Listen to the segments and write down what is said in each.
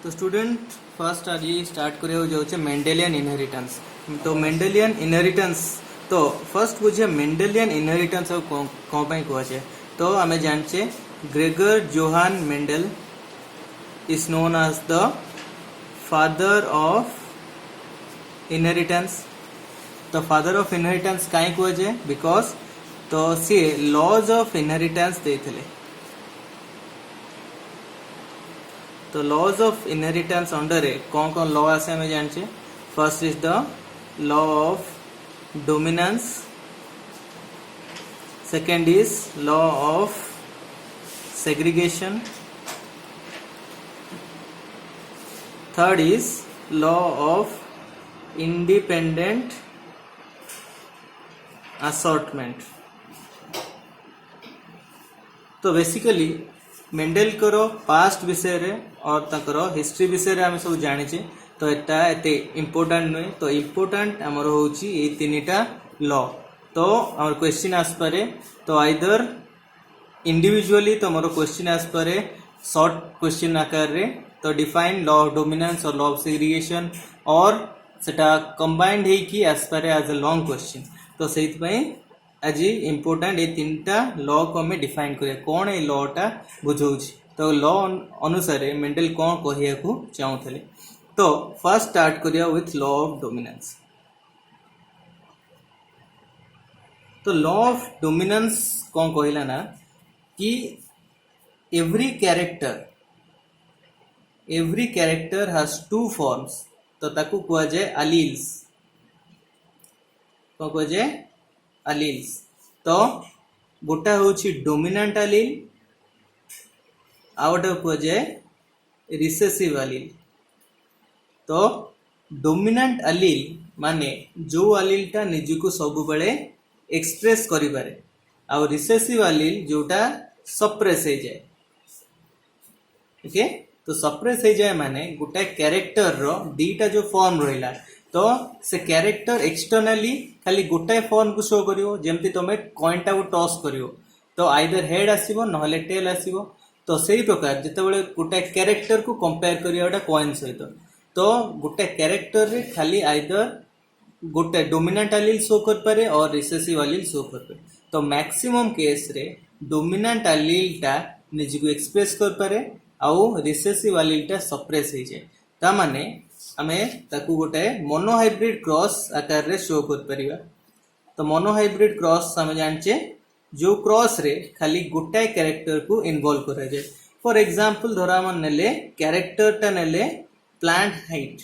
तो student first आज start करिया जाउछे मेंडेलियन इनहेरिटेंस। तो मेंडेलियन इनहेरिटेंस तो फर्स्ट बुझे मेंडेलियन इनहेरिटेंस और कौन पाई कहछे। तो आमे जानछे Gregor Johann Mendel is known as the father of inheritance. तो फादर ऑफ इनहेरिटेंस काई कहछे बिकॉज तो सी लॉज ऑफ इनहेरिटेंस देथिले। तो लॉज ऑफ इनहेरिटेंस अंडर कौन कौन लॉ आसे हमें जानचे। First is the law of dominance, second is law of segregation, third is law of independent assortment. तो बेसिकली मेंडेल करो पास्ट विषय रे और तकर हिस्ट्री विषय रे आमे सब जानिचे। तो एटा एते इम्पोर्टेंट नुहे। तो इम्पोर्टेंट हमर होउची ए तीनटा लॉ। तो हमर क्वेश्चन आस पारे तो आइदर इंडिविजुअली तो हमर क्वेश्चन आस पारे शॉर्ट क्वेश्चन आकार रे तो डिफाइन लॉ ऑफ डोमिनेंस और लॉ ऑफ सेग्रीगेशन और सेटा कंबाइंड हे कि आस पारे एज अ लॉन्ग क्वेश्चन। तो सेइत पई आज इम्पोर्टेंट ये तीनटा लॉ को हमें डिफाइन करिया कौन ए लॉटा बुझाउछि। तो लॉ अनुसार मेंडेल कौन कहिया को चाहूथले। तो फर्स्ट स्टार्ट करिया विथ लॉ ऑफ डोमिनेंस। तो लॉ ऑफ डोमिनेंस कौन कहला ना कि every character has two forms. तो ताकू कह जाए अलील्स। कौन कह जाए अलील्स। तो गोटा होची डोमिनेंट अलील आउट कह जाए रिसेसिव अलील। तो डोमिनेंट अलील माने जो अलीलटा निजको सब बेले एक्सप्रेस करि पारे आ रिसेसिव अलील जोटा सप्रेस हो जाए। ओके। तो सप्रेस हो जाए माने गोटा कैरेक्टर रो दीटा जो फॉर्म रहिला तो से कैरेक्टर एक्सटर्नली खाली गोटाए फॉर्म को शो करिवो। जेमती तमे कॉइनटा को टॉस करिवो तो आइदर हेड आसीबो नहले टेल आसीबो। तो सेही प्रकार जेतेबेले गोटाए कैरेक्टर को कंपेयर करियाटा कॉइन सहित तो गोटे कैरेक्टर रे खाली आइदर गोटे डोमिनेंट अलील शो कर पारे और रिसेसिव अलील शो कर पारे। तो मैक्सिमम केस रे डोमिनेंट अलीलटा निजको एक्सप्रेस कर पारे आउ रिसेसिव अलीलटा सप्रेस हो जाए। ता माने आमे ताकू गोटे मोनोहाइब्रिड क्रॉस आकार रे शो कर परिबा। तो मोनोहाइब्रिड क्रॉस आमे जानचे जो क्रॉस रे खाली गोटाए कैरेक्टर को इन्वॉल्व करा जाए। फॉर एग्जांपल धरा मन नेले कैरेक्टर टा नेले प्लांट हाइट।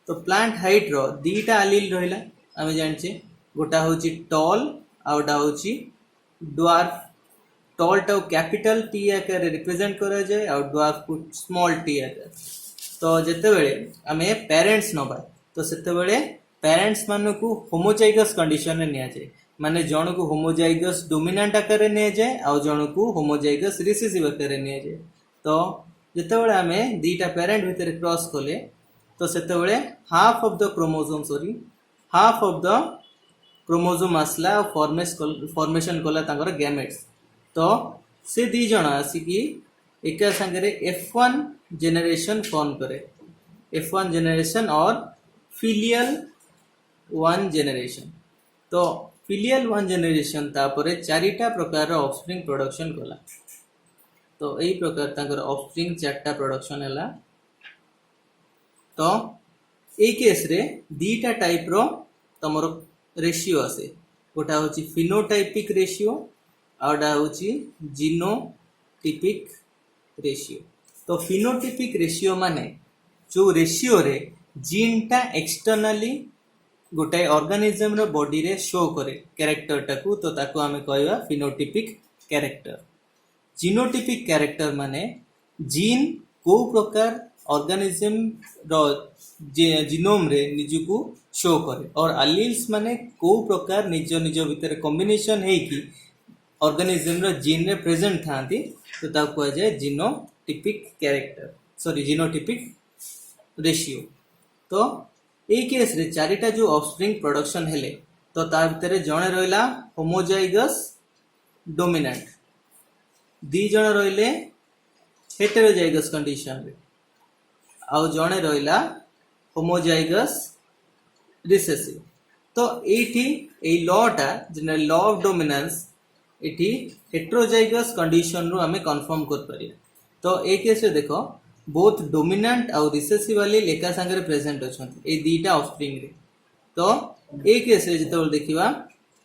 तो प्लांट हाइट रो दीटा अलील रहिला आमे जानचे गोटा होची टॉल आउटा होची ड्वार्फ। टॉल टा कैपिटल टी आकार रिप्रेजेंट करा जाए और ड्वार्फ को स्मॉल टी आकार। तो जेते बेले आमे पेरेंट्स नबा तो सेते बेले पेरेंट्स मानु को होमोजाइगस कंडीशन रे निया जाए। माने जण को होमोजाइगस डोमिनेंट आकार रे निया जाए और जण को होमोजाइगस रिसेसिव आकार रे निया जाए। तो जेते बेले आमे दीटा पेरेंट भितर क्रॉस कोले तो सेते बेले हाफ ऑफ द क्रोमोसोम आसला फॉर्मेशन कोला तांकर गैमेट्स। तो से दी जण आसिकी एका संगे F1 जेनरेशन फॉर्म करे। F1 जेनरेशन और फिलियल 1 जेनरेशन। तो फिलियल 1 जेनरेशन तापरे चारिटा प्रकार ऑफस्प्रिंग प्रोडक्शन कला। तो एई प्रकार तांकर ऑफस्प्रिंग चारटा प्रोडक्शन हला। तो ए केस रे दीटा टाइप रो तमरो रेशियो आसे। गोटा होची फिनोटाइपिक रेशियो आउटा होची जीनोटिपिक रेशियो। तो फिनोटिपिक रेशियो माने जो रेशियो रे जीनटा एक्सटर्नली गोटे ऑर्गेनिज्म रो बॉडी रे शो करे कैरेक्टर टाकू तो ताकू आमे कहवा फिनोटिपिक कैरेक्टर। जीनोटिपिक कैरेक्टर माने जीन को प्रकार ऑर्गेनिज्म रो जीनोम रे निजको शो करे और अलील्स माने को प्रकार निज निज भीतर कॉम्बिनेशन है कि ऑर्गेनिज्म रो जीन रे प्रेजेंट थांती तो ताकू कह जाए जीनोटिपिक रेशियो। तो ए केस रे चारिटा जो ऑफस्प्रिंग प्रोडक्शन हेले तो ता भीतर जणे रहला होमोजाइगस डोमिनेंट दी जण रहिले हेटेरोजाइगस कंडीशन रे आउ जणे रहिला होमोजाइगस रिसेसिव। तो एठी ए लॉटा जेना लॉ ऑफ डोमिनेंस एठी हेटेरोजाइगस कंडीशन रो हमें कंफर्म कर परिया। तो ए केस रे देखो बोथ डोमिनेंट और रिसेसिव एलील एका संगे प्रेजेंट अछंती ए दीटा ऑफस्प्रिंग रे। तो ए केस रे जेतेबेल देखिबा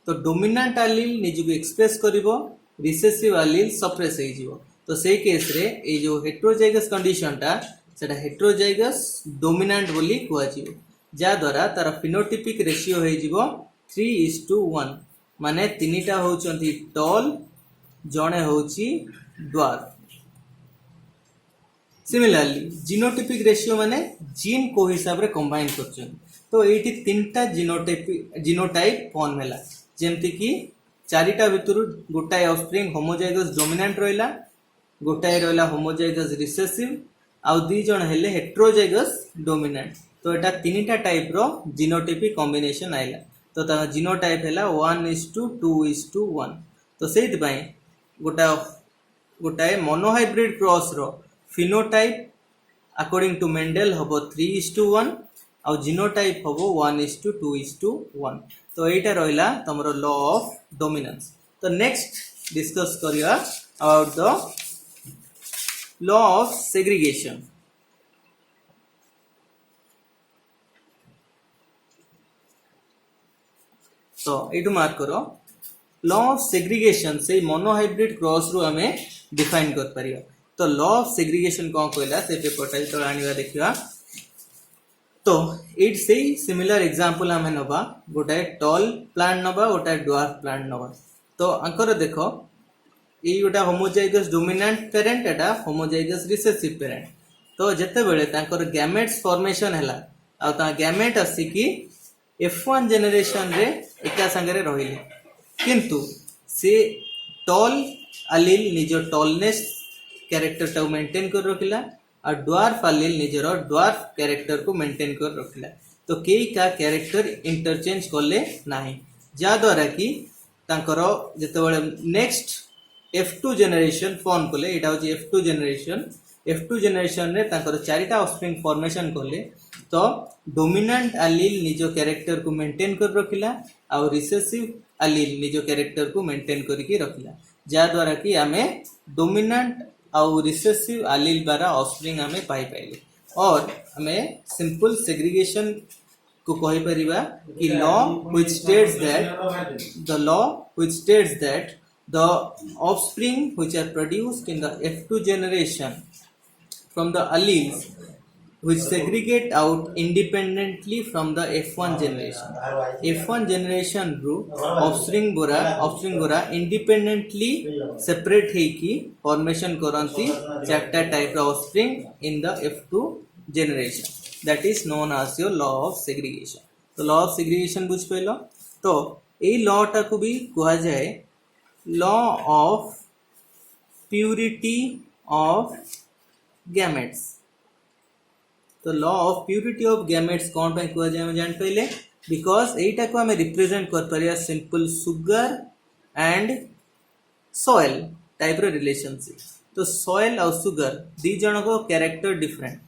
तो डोमिनेंट एलील निजु एक्सप्रेस करिवो रिसेसिव एलील सप्रेस हे जिवो। तो से केस रे ए जो हेटेरोजाइगस कंडीशन टा सेटा हेटेरोजाइगस डोमिनेंट बोली कुआ जिवो, जा द्वारा तार फिनोटाइपिक रेशियो हे जिवो 3:1 माने तीनिटा होउचंती टॉल जणे होउची ड्वार्फ। सिमिलरली जीनोटाइपिक रेशियो माने जीन को हिसाब रे कंबाइन करछन। तो एठी तीनटा जीनोटाइप फॉर्म हैला, जेमति कि चारिटा भितरु गोटाय ऑफस्प्रिंग होमोजाइगस डोमिनेंट रहिला, गोटाय रहिला होमोजाइगस रिसेसिव आउ दी जण हेले हेटेरोजाइगस डोमिनेंट। तो एटा तीनटा टाइप रो जीनोटाइपिक कॉम्बिनेशन आइला। तो ता जीनोटाइप हैला 1:2:1। तो सेति पई गोटाय मोनोहाइब्रिड क्रॉस रो फिनोटाइप अकॉर्डिंग टू मेंडल हबो 3:1 और जीनोटाइप हबो 1:2:1। तो एटा रहिला तमरो लॉ ऑफ डोमिनेंस। तो नेक्स्ट डिस्कस करिया about the law of segregation. तो एटू मार्क करो लॉ ऑफ सेग्रीगेशन से मोनोहाइब्रिड क्रॉस रो हमें डिफाइन कर परिया। तो लॉ ऑफ सेग्रीगेशन कौन कहला से पेपर तो आनिबा देखिबा। तो इट से सिमिलर एग्जांपल हमें नबा गोटे टॉल प्लांट नबा गोटे ड्वार्फ प्लांट नबा। तो अंकर देखो ये गोटा होमोजाइगस डोमिनेंट पेरेंट एटा होमोजाइगस रिसेसिव पेरेंट। तो जते बेले तांकर गैमेट्स फॉर्मेशन हैला आ ता गैमेट आसी कि F1 जनरेशन रे एका संगे रहिले, किंतु से टॉल एलील निजो टॉलनेस कैरेक्टर टाउ मेंटेन कर रखिला और ड्वार्फ एलील निजर ड्वार्फ कैरेक्टर को मेंटेन कर रखिला। तो केई का कैरेक्टर इंटरचेंज करले नाही, जा द्वारा कि तांकर जेतेबेले नेक्स्ट F2 जनरेशन फॉर्म कले एटा होची F2 जनरेशन रे तांकर चारिटा ऑफस्प्रिंग फॉर्मेशन कले। तो डोमिनेंट एलील निजो कैरेक्टर को मेंटेन कर रखिला और रिसेसिव एलील निजो कैरेक्टर को मेंटेन करके रखिला, जा द्वारा कि आमे डोमिनेंट और रिसेसिव एलील द्वारा ऑफस्प्रिंग हमें पाई पाइले। और हमें सिंपल सेग्रीगेशन को कहि परिबा कि law which states that the offspring which are produced in the F2 generation from the alleles which segregate out independently from the F1 generation. F1 generation ru offspring gora independently separate heiki formation karanti चारटा type of offspring in the F2 generation. That is known as your law of segregation. तो law of segregation बुझ पेलो। तो a law टा को भी कहा जाए law of purity of gametes. तो law of purity of gametes कौन पे कहा जाए जान पहले, बिकॉज एटा को हमें रिप्रेजेंट कर परिया simple sugar and soil type रो रिलेशनशिप। तो सॉइल और सुगर दी जन को कैरेक्टर डिफरेंट,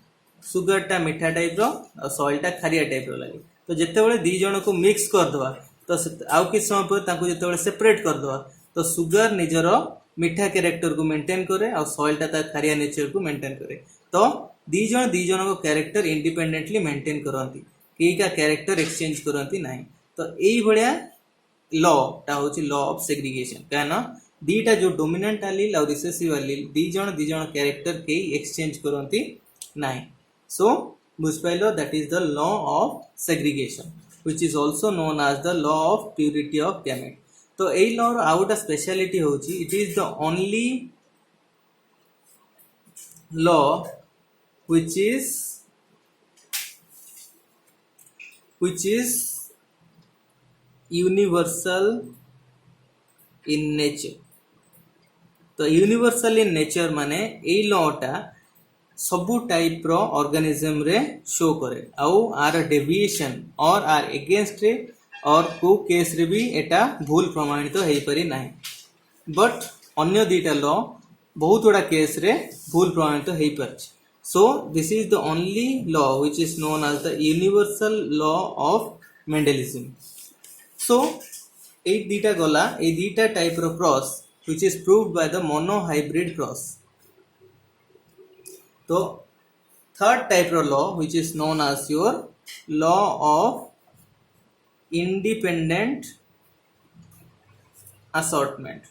सुगर टा मीठा टाइप रो और सॉइल टा खारिया टाइप रो लगे। तो जिते बड़े दी जन को मिक्स कर दवा तो आउ किस समय पर ताको जिते बड़े सेपरेट कर दवा तो सुगर निजर मीठा कैरेक्टर को मेंटेन करे और सॉइल टा खारिया नेचर को मेंटेन करे। तो दी जन को कैरेक्टर इंडिपेंडेंटली मेंटेन करती, कई का कैरेक्टर एक्सचेंज करती नहीं। तो यही भाया लॉ टा होची लॉ ऑफ सेग्रीगेशन, कहना दीटा जो डोमिनेंट एलील और रिसेसिव एलील दी जन कैरेक्टर कई एक्सचेंज करती नहीं। सो बुझ पाइलो that is the law of segregation which is also known as the law of purity of gamete. तो यही लॉ रो आउट स्पेशलिटी होची it is the only law which is universal in nature। तो यूनिवर्सल इन नेचर माने एई law टा सबु टाइप रो ऑर्गेनिज्म रे शो करे आउ आर डेविएशन और आर अगेंस्ट रे और को केस रे भी एटा भूल प्रमाणित तो हेई परी नाही। बट अन्य दीटा लॉ बहुत गुड़ा केस रे भूल प्रमाणित हो पार। So this is the only law which is known as the universal law of Mendelism. So ए दीटा गला ए दीटा टाइप रो cross which is proved by the monohybrid cross. तो थर्ड टाइप रो law which is known as your law of independent assortment.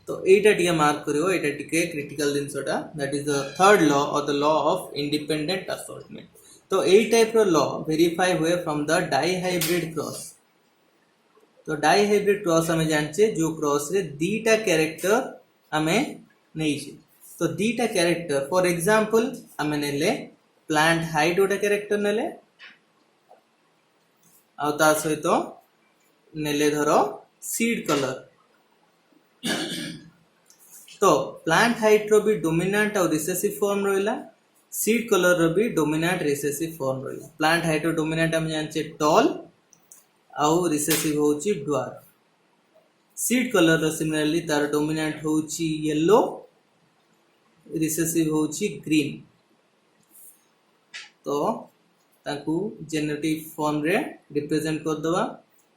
तो एटा टिके मार्क करियो, एटा टिके क्रिटिकल जिनसटा, that is the third law और the law of independent assortment. तो ए टाइप रो लॉ वेरीफाई हुए फ्रॉम द डाइहाइब्रिड क्रॉस। तो डाइहाइब्रिड क्रॉस हमें जानचे जो क्रॉस रे दीटा कैरेक्टर हमें नहीं छे। तो दीटा कैरेक्टर फॉर एग्जांपल हमें नेले प्लांट हाइट गोटे कैरेक्टर नेले आ ता सहित नेले धरो सीड कलर। तो प्लांट हाइट रो भी डोमिनेंट और रिसेसिव फॉर्म रहिला, सीड कलर रो भी डोमिनेंट रिसेसिव फॉर्म रहिला। प्लांट हाइट रो डोमिनेंट हम जानचे टॉल आउ रिसेसिव होची ड्वार्फ। सीड कलर रो सिमिलरली तार डोमिनेंट होची येलो, रिसेसिव होची ग्रीन। तो ताकू जेनेटिव फॉर्म रे रिप्रेजेंट कर दवा।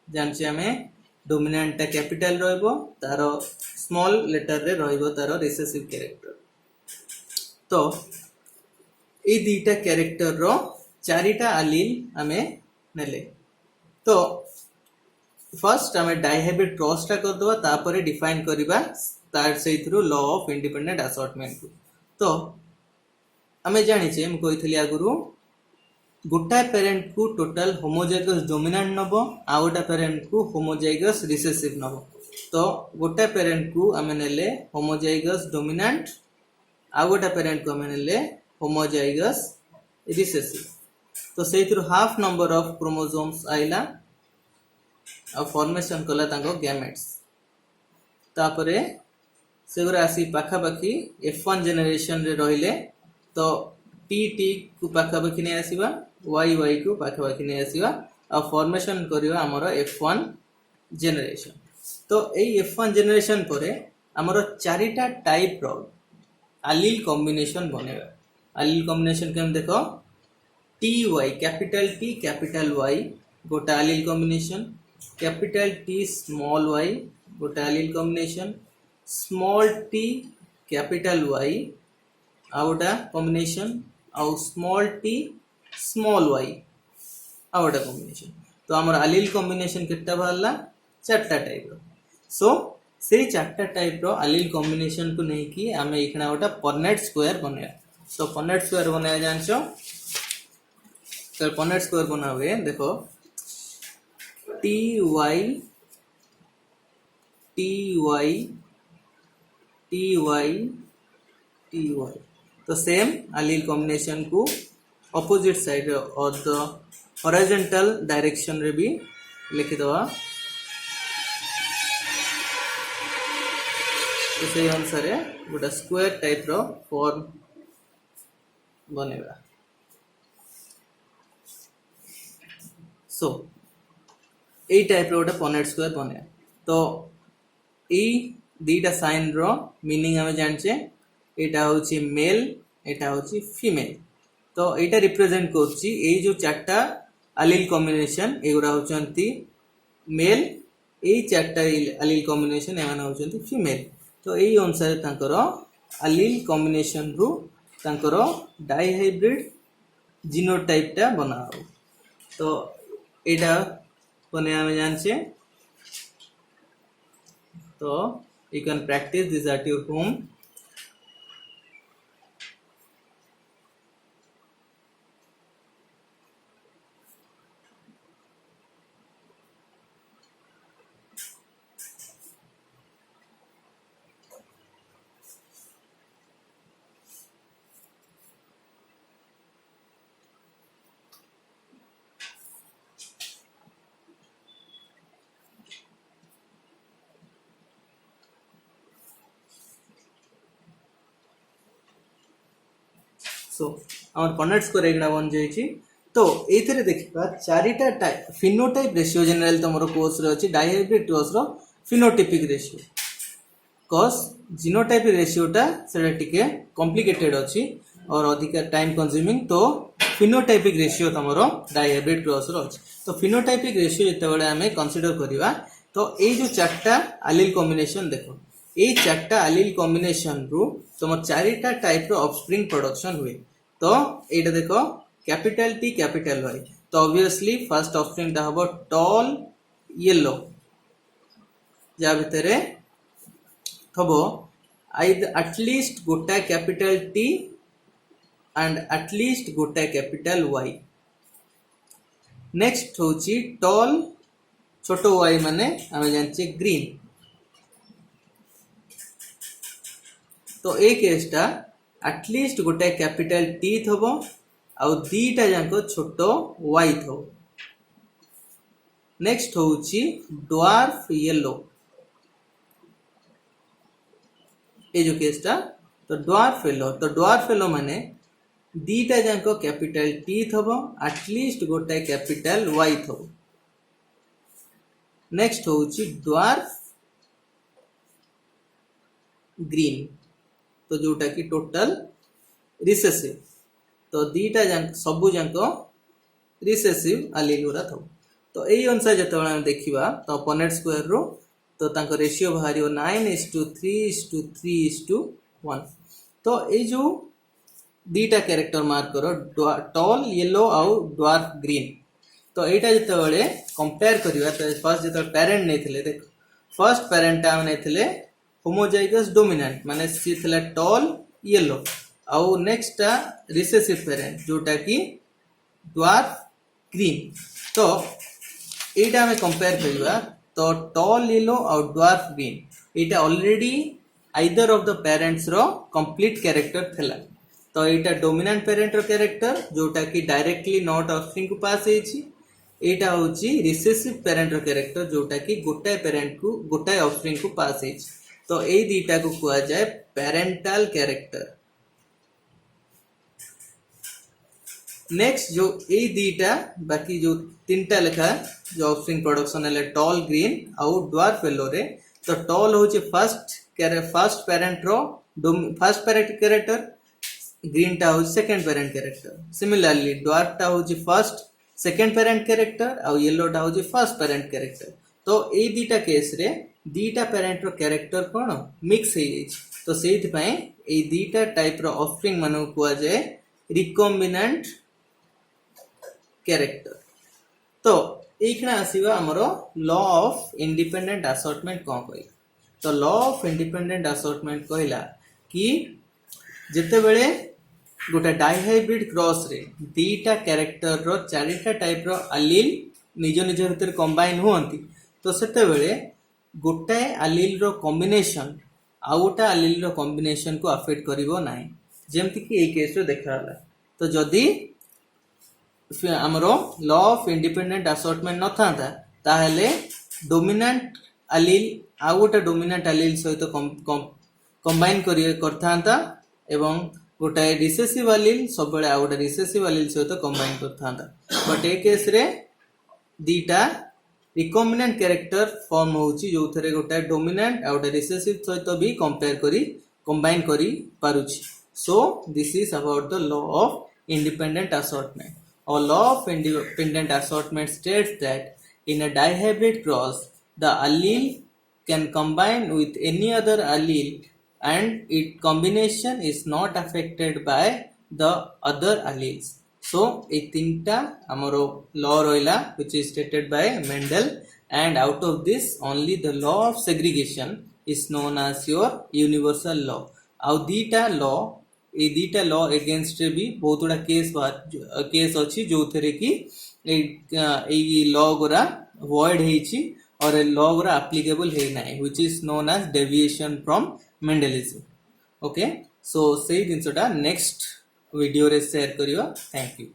जानचे हमें डोमिनेंट टा कैपिटल रहइबो, तारो स्मॉल लेटर रे रहइबो तारो रिसेसिव कैरेक्टर। तो ए दीटा कैरेक्टर रो चारिटा एलील हमें नेले। तो फर्स्ट हमें डाइहाइब्रिड क्रॉस टा कर दवा, तापरे डिफाइन करिबा तार सेथरो लॉ ऑफ इंडिपेंडेंट असॉर्टमेंट को। तो हमें जानिचे हम कहिथली आगुरु गोटा पेरेंट को टोटल होमोजाइगस डोमिनेंट नबो, आ गोटा पेरेंट को होमोजाइगस रिसेसिव नबो। तो गोटा पेरेंट को हमें नेले होमोजाइगस डोमिनेंट, आ गोटा पेरेंट को हमें नेले होमोजाइगस रिसेसिव। तो सेथरो हाफ नंबर ऑफ क्रोमोसोम्स आइला आ फॉर्मेशन कला तांको गैमेट्स। तापरे सेगुरा आसी पाखापाखी F1 जेनरेशन रे रहिले। तो टी को पाखापाखी नहीं आसीबा, वाई को पाखापाखी नहीं आसीबा आ फॉर्मेशन करियो हमर F1 जेनरेशन। तो ए F1 जेनरेशन परे हमर चारिटा टाइप रो एलील कॉम्बिनेशन बनेगा। एलील कॉम्बिनेशन केम देखो T Y, capital T capital Y गोटा allele combination, capital T small Y गोटा allele combination, small T capital Y आ गोटा कॉम्बिनेशन, आउ स्मॉल टी स्मॉल वाई आ गोटा कॉम्बिनेशन। तो हमर एलील कॉम्बिनेशन केटा बाहरला चारटा टाइप रो। सो से चारटा टाइप रो एलील कॉम्बिनेशन को नहीं कि हमें इखना गोटा परनेट स्क्वायर बनेया। तो परनेट स्क्वायर बनाया जानछो। तो परनेट स्क्वायर बनावे देखो T Y T Y T Y T Y. तो सेम एलील कॉम्बिनेशन को ऑपोजिट साइड और द हॉरिजॉन्टल डायरेक्शन रे भी लिखि दवा। तो से अनुसार गोटा स्क्वायर टाइप रो फॉर्म बनेगा। सो ए टाइप रो गोटा परनेट स्क्वायर बने। तो ए दीटा साइन रो मीनिंग हमें जानचे, एटा होची मेल, एटा होची फीमेल। तो एटा रिप्रेजेंट करची ए जो चारटा एलील कॉम्बिनेशन एगुरा होचंती मेल, ए चारटा एलील कॉम्बिनेशन एमाने होचंती फीमेल। तो ए अनुसार तांकर एलील कॉम्बिनेशन रु तांकर डाइहाइब्रिड जीनोटाइप टा बनाओ। तो एटा बने हमें जानचे। तो you can practice this at your home. सो आम परनेट स्क्वायर एगुड़ा बन जाइए। तो ये देखा चारिटा फिनोटाइप रेशियो जनरल तुम कोर्स रे अच्छी डाइहाइब्रिड क्रॉस रो फिनोटाइपिक रेशियो। कॉज जीनोटाइपिक रेशियोटा से टिके कॉम्प्लिकेटेड अच्छी और अधिक टाइम कंज्यूमिंग तो फिनोटाइपिक रेशियो तुम डायहाइब्रिड क्रॉस अच्छी तो फिनोटाइपिक रेशियो जिते आम कंसीडर करवा तो ये जो चार्टा आलिल कॉम्बिनेशन देखो ये चार्टा आलिल कॉम्बिनेशन रु तुम चारिटा टाइप रो ऑफस्प्रिंग प्रोडक्शन हुए तो ये देखो कैपिटल टी कैपिटल वाई तो ऑब्वियसली फर्स्ट ऑफस्प्रिंग टा हम टॉल येलो जा भितर हम एटलिस्ट गोटा कैपिटल टी एंड एटलिस्ट गोटा कैपिटल वाई नेक्स्ट होची टॉल छोटो वाई माने आम जाने ग्रीन तो ये केसटा एटलिस्ट गोटे कैपिटल टी थबो आउ दीटा जाक छोटो वाई थबो नेक्स्ट होची ड्वार्फ येलो ये जो केसटा तो ड्वार्फ येलो माने दीटा जाक कैपिटल टी थबो एटलिस्ट गोटे कैपिटल वाई थबो नेक्स्ट होची ड्वार्फ ग्रीन तो जोटा कि टोटल रिसेसिव तो दीटा सबू जाक रिसेसिव आलिल गुरा थो तो यही अनुसार जो देखा तो अपोनेंट स्क्वायर रो तो तांको रेशियो बाहर 9:3:3:1 तो ये जो दीटा कैरेक्टर मार्क करो टॉल येलो आउ ड्वार्फ ग्रीन तो यहाँ जो कंपेयर करवा तो फर्स्ट जो पेरेंट नहीं देख फर्स्ट पेरेंट आम नहीं होमोजाइगस डोमिनेंट माने सी थिला टॉल येलो आउ नेक्स्ट रिसेसिव पेरेंट जोटा कि ड्वार्फ ग्रीन तो यहाँ आम कंपेयर करवा तो टॉल येलो आउ ड्वार्फ ग्रीन यहाँ already either of the parents रो कंप्लीट कैरेक्टर थिला तो यहाँ डोमिनेंट पेरेंट रो कैरेक्टर जोटा कि डायरेक्टली नॉट ऑफस्प्रिंग को पास होइछि एटा होची रिसेसिव पेरेंट रो कैरेक्टर जोटा कि गोटाए पेरेंट को गोटाए ऑफस्प्रिंग को पास होइछि तो ए दीटा को कुआ जाए पेरेंटल कैरेक्टर नेक्स्ट जो ए दीटा बाकी जो तीनटा लेखा जो ऑफस्प्रिंग प्रोडक्शन है टॉल ग्रीन आउ ड्वार्फ येलो रे तो टॉल होची first parent row first parent character green टा होची second parent character similarly dwarf टा होची फर्स्ट सेकंड पेरेंट कैरेक्टर आउ येलो टा होची फर्स्ट पेरेंट कैरेक्टर तो ए दीटा केस रे दीटा पेरेंट रो कैरेक्टर कोन मिक्स हे तो सेति पई ए दीटा टाइप रो ऑफस्प्रिंग मानु कुआ जाय रिकॉम्बिनेंट कैरेक्टर तो एखना आसीबा हमरो लॉ ऑफ इंडिपेंडेंट असॉर्टमेंट कोन कहला तो लॉ ऑफ इंडिपेंडेंट असॉर्टमेंट कहला कि जेते बेले गोटे डाइहाइब्रिड क्रॉस रे दीटा कैरेक्टर रो चारिटा टाइप रो एलील निज निज भीतर कंबाइन होंती तो सेते बेले गोटाए आलिल रो कॉम्बिनेशन आउ गोटा आलिल रो कॉम्बिनेशन को अफेक्ट करिवो नाही जेमति कि ए केस रो देखाला तो जदी हमरो लॉ ऑफ इंडिपेंडेंट असॉर्टमेंट न थांता ताहले डोमिनेंट आलिल आउ गोटा डोमिनेंट आलिल सहित कंबाइन करथांता एवं गोटाए रिसेसिव आलिल सब बेले आउ गोटा रिसेसिव आलिल सहित कंबाइन करथांता बट ए केस रे दीटा रिकॉम्बिनेंट कैरेक्टर फॉर्म होउची जो थरे गोटा डोमिनेंट आ गोटा रिसेसिव सहित भी कंपेयर करी कंबाइन करी पारुची so this is about the law of independent assortment और law of independent assortment states that in a dihybrid cross the allele can combine with any other allele and its combination is not affected by the other alleles. So a tinta amaro law roila which is stated by Mendel and out of this only the law of segregation is known as your universal law. Au dita law A दीटा law against भी बहुत गुड़ा case अच्छी जो थे कि law गुरा void होइछि और law गुरा एप्लीकेबल है ना which is known as deviation from Mendelism okay so से जिनसटा नेक्स्ट वीडियो रे शेयर करियो थैंक यू।